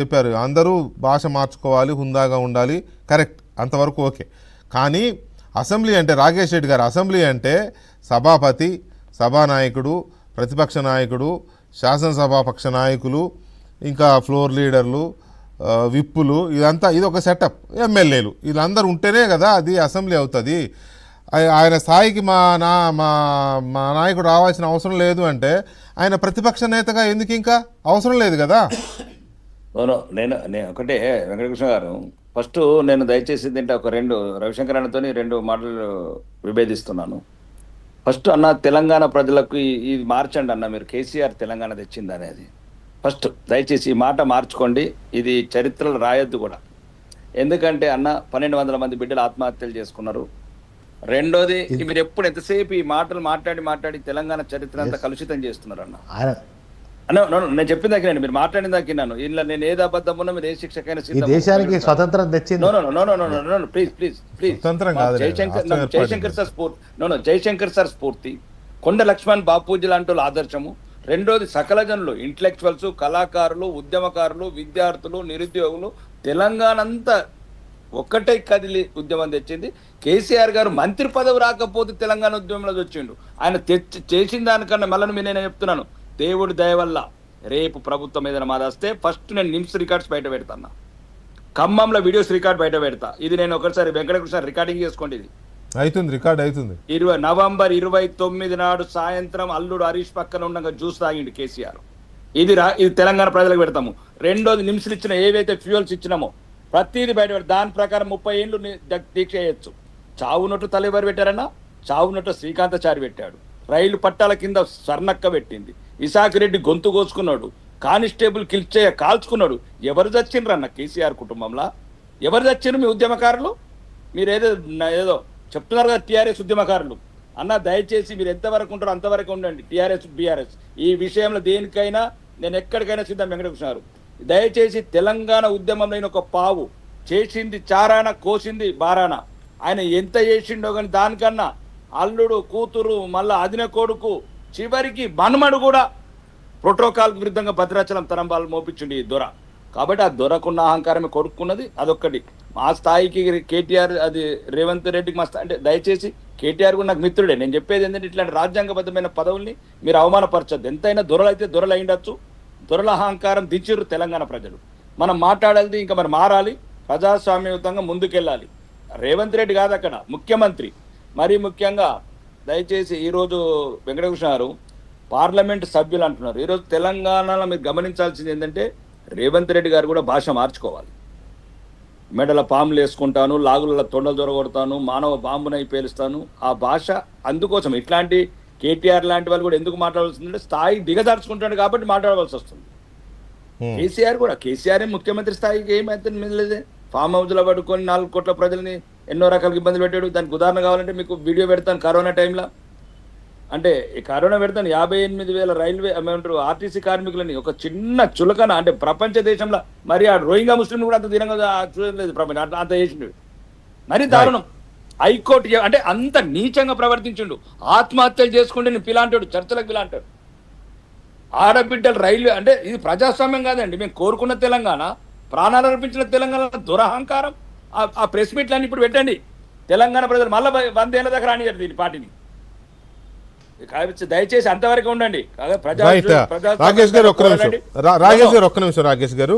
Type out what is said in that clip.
చెప్పారు అందరూ భాష మార్చుకోవాలి, హుందాగా ఉండాలి, కరెక్ట్, అంతవరకు ఓకే. కానీ అసెంబ్లీ అంటే రాకేష్ రెడ్డి గారు అసెంబ్లీ అంటే సభాపతి, సభానాయకుడు, ప్రతిపక్ష నాయకుడు, శాసనసభాపక్ష నాయకులు, ఇంకా ఫ్లోర్ లీడర్లు, విప్పులు, ఇదంతా ఇది ఒక సెటప్. ఎమ్మెల్యేలు వీళ్ళందరూ ఉంటేనే కదా అది అసెంబ్లీ అవుతుంది. ఆయన స్థాయికి మా నాయకుడు రావాల్సిన అవసరం లేదు అంటే ఆయన ప్రతిపక్ష నేతగా ఎందుకు ఇంకా అవసరం లేదు కదా. నేను ఒకటే వెంకటకృష్ణ గారు, ఫస్ట్ నేను దయచేసి తింటే ఒక రవిశంకర్ అన్నతో 2 మాటలు విభేదిస్తున్నాను. ఫస్ట్ అన్న, తెలంగాణ ప్రజలకు ఇది మార్చండి అన్న, మీరు కేసీఆర్ తెలంగాణ తెచ్చింది అనేది ఫస్ట్ దయచేసి ఈ మాట మార్చుకోండి. ఇది చరిత్రలో రాయొద్దు కూడా. ఎందుకంటే అన్న 1200 మంది బిడ్డలు ఆత్మహత్యలు చేసుకున్నారు. రెండోది, మీరు ఎప్పుడు ఎంతసేపు ఈ మాటలు మాట్లాడి తెలంగాణ చరిత్ర అంతా కలుషితం చేస్తున్నారు అన్న. నేను చెప్పిన దాకినండి, మీరు మాట్లాడిన దాకిన్నాను. ఇలా నేను ఏది అబద్ధం ఉన్నా మీరు ఏ శిక్షకైనా దేశానికి స్వతంత్రం తెచ్చింది. జయశంకర్ సార్ స్ఫూర్తి, కొండ లక్ష్మణ్ బాపూజీ లాంటి వాళ్ళు ఆదర్శము. రెండోది, సకల జనులు, ఇంటలెక్చువల్స్, కళాకారులు, ఉద్యమకారులు, విద్యార్థులు, నిరుద్యోగులు, తెలంగాణ అంతా ఒక్కటే కదిలి ఉద్యమం తెచ్చింది. కేసీఆర్ గారు మంత్రి పదవి రాకపోతే తెలంగాణ ఉద్యమంలో వచ్చిండు. ఆయన చేసిన దానికన్నా మళ్ళీ నేను చెప్తున్నాను, దేవుడి దయ వల్ల రేపు ప్రభుత్వం ఏదైనా మాది వస్తే ఫస్ట్ నేను నిమ్స్ రికార్డ్స్ బయట పెడతాను, ఖమ్మంలో వీడియోస్ రికార్డ్ బయట పెడతా. ఇది నేను ఒకసారి వెంకటకృష్ణ రికార్డింగ్ చేసుకోండి, ఇది అవుతుంది, రికార్డ్ అవుతుంది. నవంబర్ 29 నాడు సాయంత్రం అల్లుడు హరీష్ పక్కన ఉండగా జ్యూస్ తాగిండు కేసీఆర్. ఇది తెలంగాణ ప్రజలకు పెడతాము. రెండోది, నిమ్స్లు ఇచ్చిన ఏవైతే ఫ్యూయల్స్ ఇచ్చినామో ప్రతిదీ బయట పెడతాం. దాని ప్రకారం 30 ఏళ్ళు దీక్ష చేయొచ్చు. చావునట్టు తలెవరు పెట్టారన్నా? చావునట్టు శ్రీకాంతాచారి పెట్టాడు. రైలు పట్టాల కింద స్వర్ణక్క పెట్టింది. ఇసాక్ రెడ్డి గొంతు కోసుకున్నాడు. కానిస్టేబుల్ కాల్చుకున్నాడు. ఎవరు చచ్చిండ్రు అన్న కేసీఆర్ కుటుంబంలో? ఎవరు చచ్చిండ్రు? మీ ఉద్యమకారులు. మీరు ఏదో చెప్తున్నారు కదా టీఆర్ఎస్ ఉద్యమకారులు అన్న. దయచేసి మీరు ఎంతవరకు ఉంటారో అంతవరకు ఉండండి. టీఆర్ఎస్ బీఆర్ఎస్ ఈ విషయంలో దేనికైనా నేను ఎక్కడికైనా సిద్ధం. వెంకటకృష్ణ గారు, దయచేసి తెలంగాణ ఉద్యమంలో ఒక పావు చేసింది చారాన, కోసింది బారాన. ఆయన ఎంత చేసిండో కానీ దానికన్నా అల్లుడు, కూతురు, మళ్ళా అదిన కొడుకు, చివరికి మనుమడు కూడా ప్రోటోకాల్ విరుద్ధంగా భద్రాచలం తరంబాలు మోపించింది ఈ దొర. కాబట్టి ఆ దొరకున్న అహంకారమే కొడుకున్నది. అదొక్కటి. మా స్థాయికి కేటీఆర్, అది రేవంత్ రెడ్డికి మా స్థాయి అంటే దయచేసి కేటీఆర్ కూడా నాకు మిత్రుడే. నేను చెప్పేది ఏంటంటే ఇట్లాంటి రాజ్యాంగబద్ధమైన పదవుల్ని మీరు అవమానపరచద్దు. ఎంతైనా దొరలు అయితే దొరలు అయిండొచ్చు. దొరల అహంకారం దించిర్రు తెలంగాణ ప్రజలు. మనం మాట్లాడాలి, ఇంకా మరి మారాలి, ప్రజాస్వామ్యయుతంగా ముందుకెళ్ళాలి. రేవంత్ రెడ్డి కాదు అక్కడ ముఖ్యమంత్రి. మరీ ముఖ్యంగా దయచేసి ఈరోజు వెంకటకృష్ణ గారు పార్లమెంట్ సభ్యులు అంటున్నారు. ఈరోజు తెలంగాణలో మీరు గమనించాల్సింది ఏంటంటే రేవంత్ రెడ్డి గారు కూడా భాష మార్చుకోవాలి. మెడల పాములు వేసుకుంటాను, లాగుల తొండలు దొరగొడతాను, మానవ బాంబునై పేలుస్తాను, ఆ భాష. అందుకోసం ఇట్లాంటి కేటీఆర్ లాంటి వాళ్ళు కూడా ఎందుకు మాట్లాడాల్సిందంటే స్థాయి దిగదార్చుకుంటాడు కాబట్టి మాట్లాడవలసి వస్తుంది. కేసీఆర్ ముఖ్యమంత్రి స్థాయికి ఏమైతే మిగలేదే. ఫామ్ హౌస్లో పడుకొని 4 కోట్ల ప్రజల్ని ఎన్నో రకాల ఇబ్బందులు పెట్టాడు. దానికి ఉదాహరణ కావాలంటే మీకు వీడియో పెడతాను. కరోనా టైంలో అంటే ఈ కరోనా పెడతాను 58,000 రైల్వే ఏమంటారు ఆర్టీసీ కార్మికులని ఒక చిన్న చులకన అంటే ప్రపంచ దేశంలో మరి ఆ రోహింగా ముస్లింలు కూడా అంత దీనంగా చూడలేదు ప్రపంచం. అంత చేసిండు. మరి దారుణం. హైకోర్టు అంటే అంత నీచంగా ప్రవర్తించిండు. ఆత్మహత్యలు చేసుకుంటే నేను పిలాంటాడు, చర్చలకు పిలాంటాడు. ఆడబిడ్డలు రైల్వే అంటే ఇది ప్రజాస్వామ్యం కాదండి. మేము కోరుకున్న తెలంగాణ, ప్రాణాలు అర్పించిన తెలంగాణ దురహంకారం. ఆ ప్రెస్ మీట్లన్నీ ఇప్పుడు పెట్టండి. తెలంగాణ ప్రజలు మళ్ళీ 100 ఏళ్ళ దగ్గర రానియారు దీని పార్టీని. దయచేసి అంతవరకు ఉండండి. రాకేష్ గారు ఒక్క నిమిషం. రాకేష్ గారు